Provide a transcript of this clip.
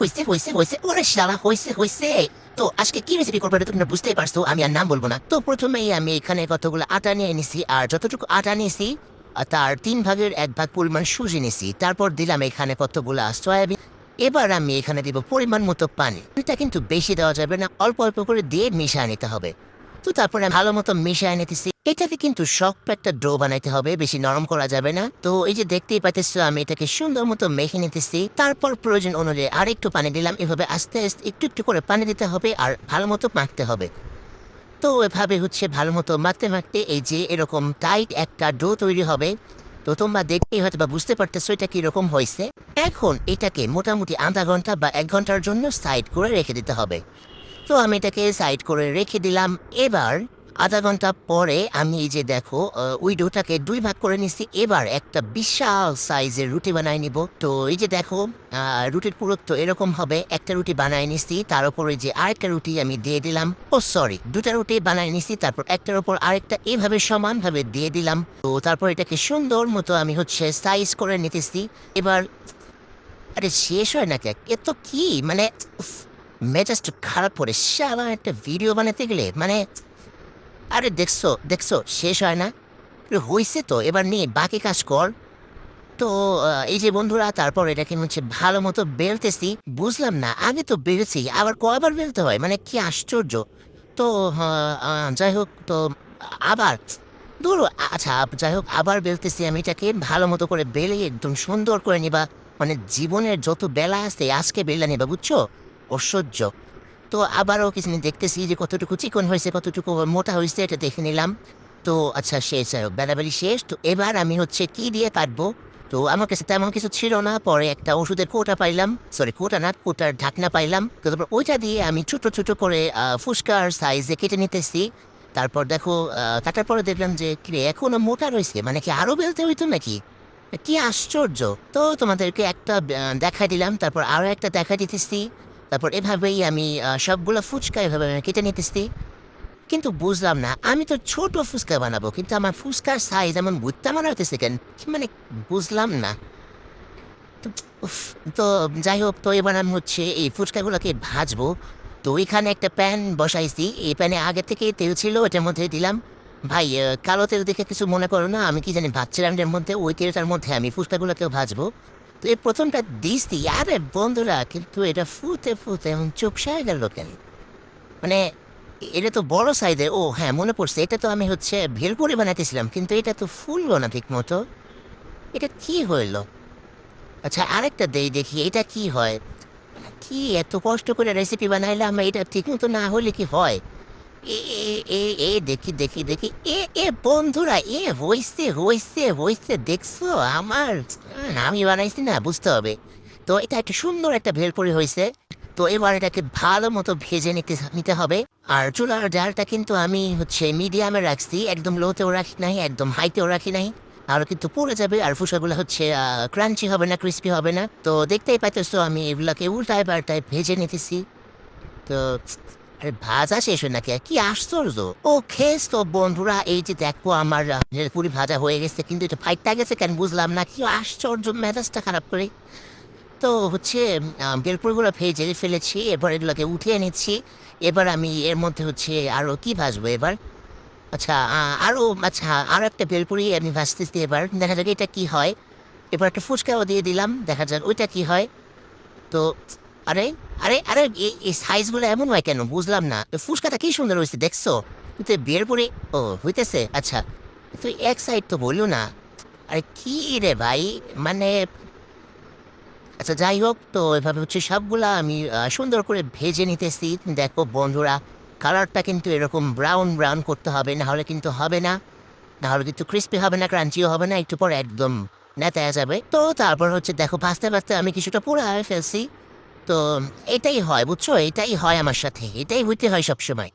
হইছে ওরে শালা হইছে। তো আজকে কি রেসিপি করবো এটা তো তোমরা বুঝতেই পারছো, আমি আর নাম বলবো না। তো প্রথমেই আমি এখানে কতগুলো আটা নিয়ে নিছি, আর যতটুকু আটা নিয়েছি তার 3/1 পরিমাণ সুজি নিছি। তারপর দিলাম এখানে কতগুলা সয়াবিন। এবার আমি এখানে দিব পরিমাণ মতো পানি। এটা কিন্তু বেশি দেওয়া যাবে না, অল্প অল্প করে দিয়ে মিশিয়ে নিতে হবে। তো তারপরে ভালো মতো মিশিয়ে নিতেছি। এটাকে কিন্তু শক্ত একটা ডো বানাইতে হবে, বেশি নরম করা যাবে না। তো এই যে দেখতেই পাইতেছো আমি এটাকে সুন্দর মতো মেখে নিতেছি। তারপর প্রয়োজন অনুযায়ী আর একটু পানি দিলাম। এভাবে আস্তে আস্তে একটু একটু করে পানি দিতে হবে আর ভালো মতো মাখতে হবে। তো এভাবে ভালো মতো মাখতে মাখতে এই যে এরকম টাইট একটা ডো তৈরি হবে। তো তোমরা দেখতেই হয়তো বা বুঝতে পারতেছো এটা কিরকম হয়েছে। এখন এটাকে মোটামুটি আধা ঘন্টা বা 1 ঘন্টার জন্য সাইড করে রেখে দিতে হবে। তো আমি এটাকে সাইড করে রেখে দিলাম। এবার আধা ঘন্টা পরে আমি এই যে দেখো ওই ডোটাকে 2 ভাগ করে নিছি। এবার একটা বিশাল সাইজের রুটি বানাই নিব। তো এই যে দেখো রুটির পুরুত্ব এরকম হবে। একটা রুটি বানাই নিছি, তার উপরে যে আরেকটা রুটি আমি দিয়ে দিলাম। ও সরি, দুটা রুটি বানাই নিছি, তারপর একটার উপর আরেকটা এভাবে সমানভাবে দিয়ে দিলাম। তো তারপর এটাকে সুন্দর মতো আমি সাইজ করে নিতেছি। এবার আরে শেষ হয় না কে, এ তো কি মানে উফ, মেজাজটা খারাপ করে শালা একটা ভিডিও বানাতে গেলে মানে আরে দেখছো দেখছো শেষ হয় না। আরে হইছে তো, এবার নিয়ে বাকি কাজ কর। তো এই যে বন্ধুরা তারপর এটাকে ভালো মতো বেলতেছি। বুঝলাম না, আগে তো বেলছি আবার কয়বার বেলতে হয়, মানে কি আশ্চর্য। তো যাই হোক, তো আবার ধরো আচ্ছা যাই হোক আবার বেলতেছি আমি এটাকে ভালো মতো করে বেলে একদম সুন্দর করে নিবা। মানে জীবনের যত বেলা আছে আজকে বেলা নিবা, বুঝছো? ঐশ্বর্য। তো আবারও কিছু দেখতেছি যে কতটুকু চিকন হয়েছে কতটুকু মোটা হয়েছে এটা দেখে নিলাম। তো আচ্ছা শেষ, বেলাবেলি শেষ। তো এবার আমি কি দিয়ে কাটবো। তো আমার কাছে তেমন কিছু ছিল না, পরে একটা ওষুধের কোটা পাইলাম, সরি কোটা না, কোটার ঢাকনা পাইলাম। তো তারপর ওইটা দিয়ে আমি ছোট ছোট করে ফুচকার সাইজে কেটে নিতেছি। তারপর দেখো কাটার পরে দেখলাম যে কিরে এখনো মোটা রয়েছে, মানে কি আরো বেলতে হইতো নাকি? কি আশ্চর্য। তো তোমাদেরকে একটা দেখাই দিলাম, তারপর আরো একটা দেখা দিতেছি। তারপর এভাবেই আমি সবগুলো ফুচকা এভাবে আমি কেটে নিতেছি। কিন্তু বুঝলাম না, আমি তো ছোট ফুচকা বানাবো, কিন্তু আমার ফুচকার সাইজ এমন বুঝতে মনে হতেছে কেন, মানে বুঝলাম না। তো উফ, তো যাই হোক, তো এবার আমি এই ফুচকাগুলোকে ভাজবো। তো ওইখানে একটা প্যান বসাইছি, এই প্যানে আগে থেকে তেল ছিল, ওটার মধ্যে দিলাম। ভাই কালো তেল দেখে কিছু মনে করো না, আমি কি জানি ভাবছিলাম এর মধ্যে ওই তেলটার মধ্যে আমি ফুচকাগুলোকেও ভাজবো। তো এই প্রথমটা দিচ্ছি, আরে বন্ধুরা কিন্তু এটা ফুটে ফুটে এমন চুপসায় গেল কেন, মানে এটা তো বড় সাইজের। ও হ্যাঁ, মনে পড়ছে, এটা তো আমি ভেলপুরি বানাইতেছিলাম, কিন্তু এটা তো ফুললো না ঠিক মতো। এটা কি হইলো? আচ্ছা আরেকটা দেই দেখি এটা কি হয়। কি এত কষ্ট করে রেসিপি বানাইলাম, এটা ঠিক মতো না হলে কি হয়? এ এ এ এ দেখি দেখি দেখি এ এ বন্ধুরা হইছে দেখছো আমার। আমি বানাইছি না, বুঝতে হবে। তো এটা একটা সুন্দর একটা ভেলপুরি হয়েছে। তো এবার এটাকে ভালো মতো ভেজে নিতে নিতে হবে। আর চুলার জালটা কিন্তু আমি মিডিয়ামে রাখছি, একদম লোতেও রাখি নাই, একদম হাইতেও রাখি নাই। আর কিন্তু পড়ে যাবে, আর ফুসাগুলো ক্রাঞ্চি হবে না, ক্রিস্পি হবে না। তো দেখতেই পাইতেছো আমি এগুলাকে উল্টায় পাল্টায় ভেজে নিতেছি। তো আরে ভাজা শেষ হয় নাকি, কি আশ্চর্য। ও খেস তো বন্ধুরা, এই যে দেখো আমার পুরি ভাজা হয়ে গেছে, কিন্তু এটা ফাইটটা গেছে কেন বুঝলাম না, কি আশ্চর্য, মেজাজটা খারাপ করে। তো বেলপুরিগুলো ভেজে ফেলেছি, এবার এগুলোকে উঠিয়ে নিচ্ছি। এবার আমি এর মধ্যে আরো কি ভাজবো এবার। আচ্ছা আরো একটা বেলপুরি আমি ভাজতেছি, এবার দেখা যাক এটা কি হয়। এবার একটা ফুচকাও দিয়ে দিলাম, দেখা যাক ওইটা কি হয়। তো আরে আরে আরে এই সাইজগুলো এমন হয় কেন বুঝলাম না। তো ফুচকাটা কি সুন্দর হয়েছে দেখছো, কিন্তু বের পরে ও হইতেছে। আচ্ছা তুই এক সাইড তো বললো না, আরে কি রে ভাই, মানে আচ্ছা যাই হোক, তো এভাবে সবগুলা আমি সুন্দর করে ভেজে নিতেছি। দেখো বন্ধুরা, কালারটা কিন্তু এরকম ব্রাউন ব্রাউন করতে হবে, না হলে কিন্তু হবে না। না হলে কিন্তু ক্রিস্পি হবে না, ক্রাঞ্চিও হবে না, একটু পরে একদম নেতায়া যাবে। তো তারপর দেখো ভাজতে ভাজতে আমি কিছুটা পুরাই ফেলছি। তো এটাই হয় বুঝছো, এটাই হয় আমার সাথে, এটাই হইতে হয় সবসময়।